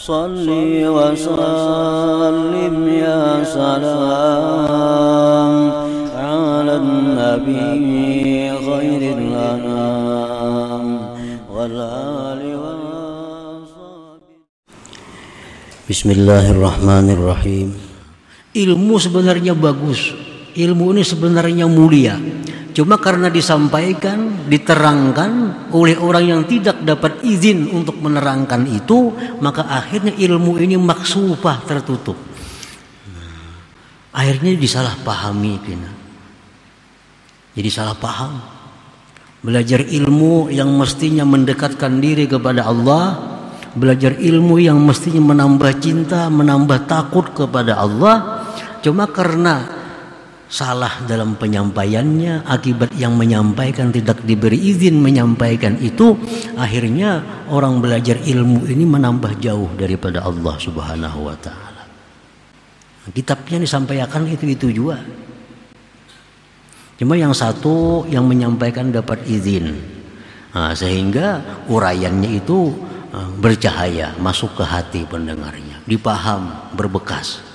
Salli wa sallim ya salam ala nabi khairil anam wal ali wa sahbihi. Bismillahirrahmanirrahim. Ilmu sebenarnya bagus, ilmu ini sebenarnya mulia. Cuma karena disampaikan, diterangkan oleh orang yang tidak dapat izin untuk menerangkan itu, maka akhirnya ilmu ini maksufah, tertutup. Akhirnya disalahpahami. Jadi salah paham. Belajar ilmu yang mestinya mendekatkan diri kepada Allah, belajar ilmu yang mestinya menambah cinta, menambah takut kepada Allah, cuma karena salah dalam penyampaiannya, akibat yang menyampaikan tidak diberi izin menyampaikan itu, akhirnya orang belajar ilmu ini menambah jauh daripada Allah Subhanahu wa ta'ala. Kitabnya disampaikan itu juga, cuma yang satu yang menyampaikan dapat izin, sehingga uraiannya itu bercahaya, masuk ke hati pendengarnya, dipaham, berbekas.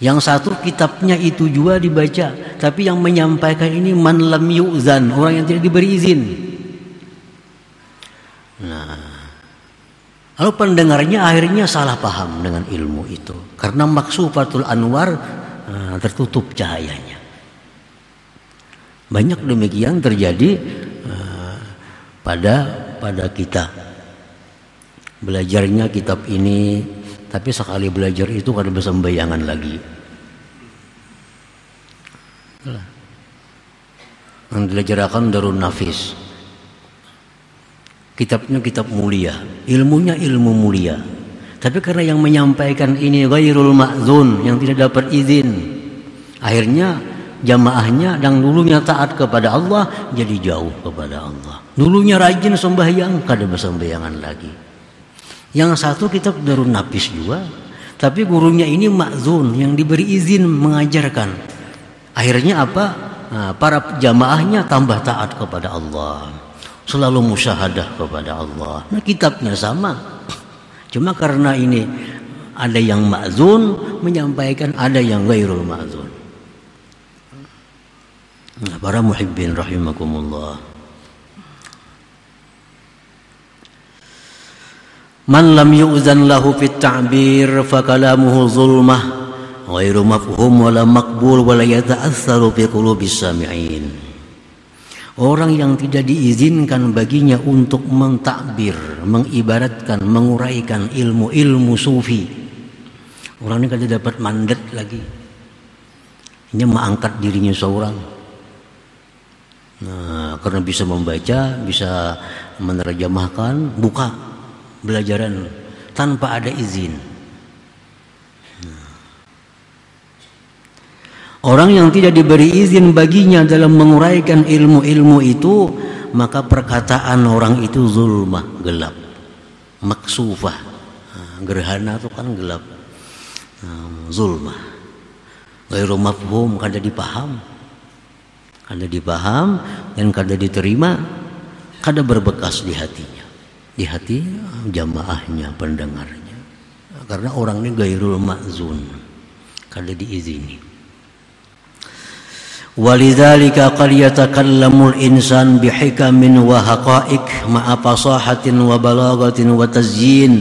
Yang satu kitabnya itu juga dibaca, tapi yang menyampaikan ini man lam yu'zan, orang yang tidak diberi izin. Nah, lalu pendengarnya akhirnya salah paham dengan ilmu itu, karena maksufatul anwar tertutup cahayanya. Banyak demikian terjadi pada kita. Belajarnya kitab ini, tapi sekali belajar itu kada bersembayangan lagi. Yang diajarkan Darun Nafis. Kitabnya kitab mulia, ilmunya ilmu mulia. Tapi karena yang menyampaikan ini ghairul ma'zun, yang tidak dapat izin, akhirnya jamaahnya yang dulunya taat kepada Allah jadi jauh kepada Allah. Dulunya rajin sembahyang, kada bersembayangan lagi. Yang satu kitab Darun Nafis juga, tapi gurunya ini ma'zun, yang diberi izin mengajarkan. Akhirnya apa? Para jamaahnya tambah taat kepada Allah, selalu musyahadah kepada Allah. Nah, kitabnya sama, cuma karena ini ada yang ma'zun menyampaikan, ada yang ghairul ma'zun. Nah, para muhibbin rahimakumullah, man lam yu'zan lahu fit ta'bir fa kalamuhu zulmah ghairu mafhum wala maqbul wala yata'assaru fi qulubis sami'in. Orang yang tidak diizinkan baginya untuk mentakbir, mengibaratkan, menguraikan ilmu-ilmu sufi, orang ini kada dapat mandat lagi. Ini mengangkat dirinya seorang. Nah, karena bisa membaca, bisa menerjemahkan, buka belajaran tanpa ada izin. Orang yang tidak diberi izin baginya dalam menguraikan ilmu-ilmu itu, maka perkataan orang itu zulmah, gelap, maksufah. Gerhana itu kan gelap, zulmah, ghairu mafhum, kada dipaham, dan kada diterima, kada berbekas di hatinya, di hati jamaahnya, pendengarnya, karena orang ini ghairul ma'zun, kada diizini. Walidzalika qad yatakallamul insan bihikamin wa haqa'iq ma'a fasahatin wa balagatin wa tazyin,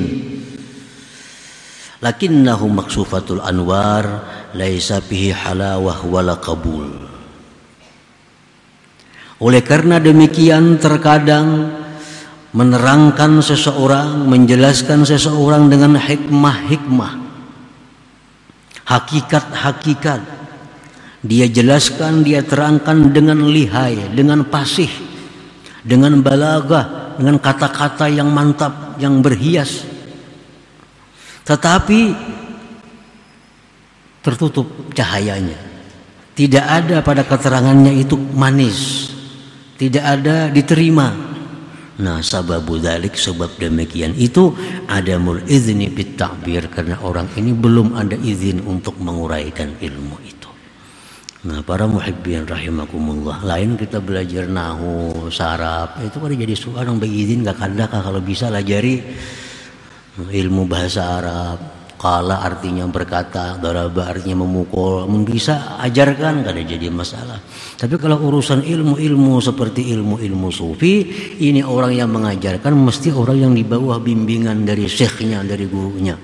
lakinnahu maksufatul anwar laisa bihi halawah wala qabul. Oleh karena demikian, terkadang menerangkan seseorang, menjelaskan seseorang dengan hikmah-hikmah, hakikat-hakikat, dia jelaskan, dia terangkan dengan lihai, dengan fasih, dengan balagah, dengan kata-kata yang mantap, yang berhias. Tetapi tertutup cahayanya. Tidak ada pada keterangannya itu manis, tidak ada diterima. Nah, sababu dzalik, sebab demikian itu adamul izni bit ta'bir, karena orang ini belum ada izin untuk menguraikan ilmu itu. Nah, para muhibbin rahimakumullah, lain kita belajar nahu, saraf, itu kan jadi seorang berizin gak kada kalau bisa lajari ilmu bahasa Arab. Qala artinya berkata, daraba artinya memukul, bisa ajarkan, kada jadi masalah. Tapi kalau urusan ilmu-ilmu seperti ilmu-ilmu sufi, ini orang yang mengajarkan mesti orang yang di bawah bimbingan dari syekhnya, dari gurunya.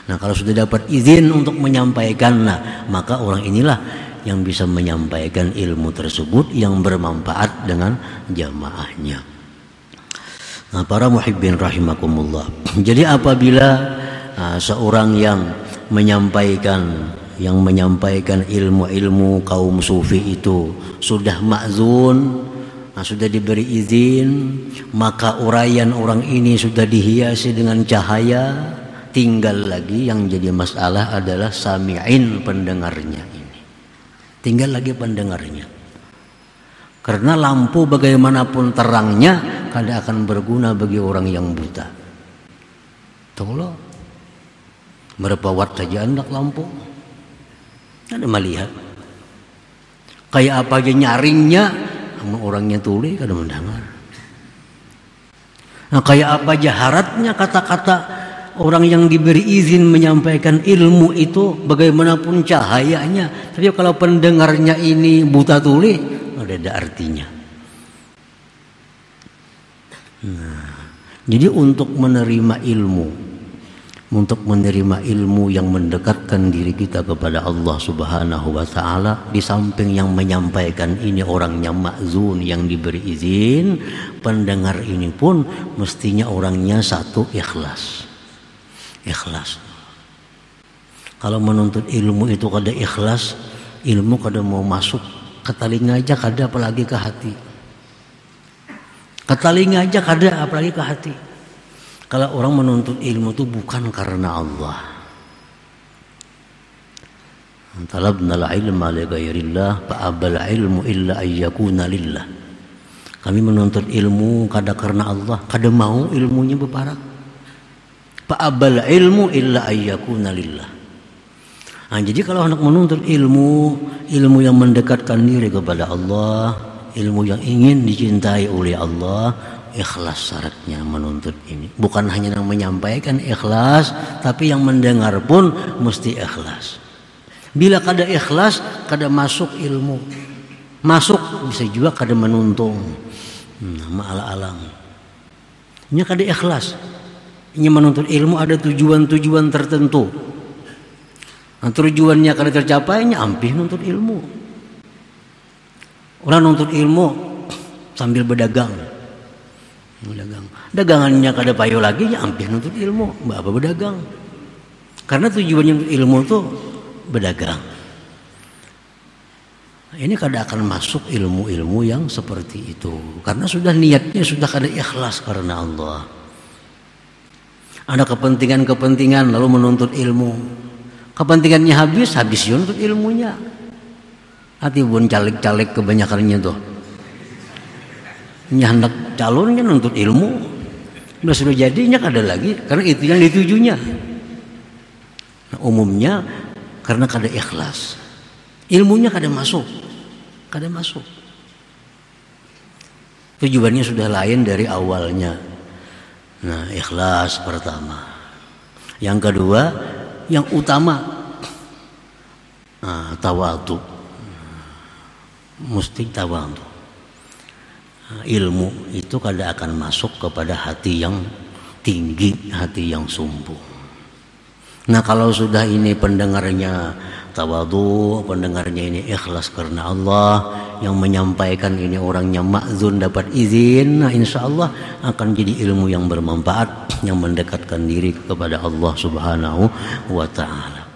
Nah, kalau sudah dapat izin untuk menyampaikan, nah maka orang inilah yang bisa menyampaikan ilmu tersebut yang bermanfaat dengan jamaahnya. Nah, para muhibbin rahimakumullah. Jadi apabila seorang yang menyampaikan ilmu kaum sufi itu sudah ma'zun, sudah diberi izin, maka uraian orang ini sudah dihiasi dengan cahaya. Tinggal lagi yang jadi masalah adalah sami'in, pendengarnya ini. Tinggal lagi pendengarnya. Karena lampu bagaimanapun terangnya kada akan berguna bagi orang yang buta. Tolong. Berapa watt saja hendak lampu, ada melihat. Kayak apa aja nyaringnya, orangnya tuli kada mendengar. Nah, kayak apa aja haratnya kata-kata orang yang diberi izin menyampaikan ilmu itu, bagaimanapun cahayanya, tapi kalau pendengarnya ini buta tuli, ada artinya. Nah, jadi untuk menerima ilmu yang mendekatkan diri kita kepada Allah Subhanahu wa Ta'ala, di samping yang menyampaikan ini orangnya ma'zun, yang diberi izin, pendengar ini pun mestinya orangnya satu ikhlas. Kalau menuntut ilmu itu kada ikhlas, ilmu kada mau masuk ke telinga aja kada, apalagi ke hati. Ke telinga aja kada, apalagi ke hati. Kalau orang menuntut ilmu itu bukan karena Allah. Talabnal ilma li ghairillah fa abal ilmu illa ayyakuna lillah. Kami menuntut ilmu kada karena Allah, kada mau ilmunya berparak. Fa abal ilmu illa ayyakuna lillah. Nah, jadi kalau hendak menuntut ilmu yang mendekatkan diri kepada Allah, ilmu yang ingin dicintai oleh Allah, ikhlas syaratnya menuntut ini. Bukan hanya yang menyampaikan ikhlas, tapi yang mendengar pun mesti ikhlas. Bila kada ikhlas, kada masuk ilmu. Masuk bisa juga kada menuntung. Ma'al-alang. Ini kada ikhlas. Ini menuntut ilmu ada tujuan-tujuan tertentu. Nah, tujuannya kada tercapainya, ampih nuntut ilmu. Orang nuntut ilmu sambil berdagang. Dagangannya kada payo lagi, ya ampih nuntut ilmu, apa berdagang. Karena tujuannya untuk ilmu itu berdagang. Ini kada akan masuk ilmu-ilmu yang seperti itu, karena sudah niatnya sudah kada ikhlas karena Allah. Ada kepentingan-kepentingan lalu menuntut ilmu. Kepentingannya habis untuk ilmunya. Hati pun caleg-caleg kebanyakannya tuh. Hendak calonnya nuntut ilmu, sudah jadinya kada lagi, karena itu yang ditujunya. Nah, umumnya karena kada ikhlas, ilmunya kada masuk. Tujuannya sudah lain dari awalnya. Nah, ikhlas pertama. Yang kedua, yang utama, tawadhu. Mesti tawadhu. Ilmu itu kada akan masuk kepada hati yang tinggi, hati yang sombong. Nah, kalau sudah ini pendengarnya tawadhu, pendengarnya ini ikhlas karena Allah, yang menyampaikan ini orangnya ma'zun, dapat izin, nah insya Allah akan jadi ilmu yang bermanfaat, yang mendekatkan diri kepada Allah Subhanahu wa Ta'ala.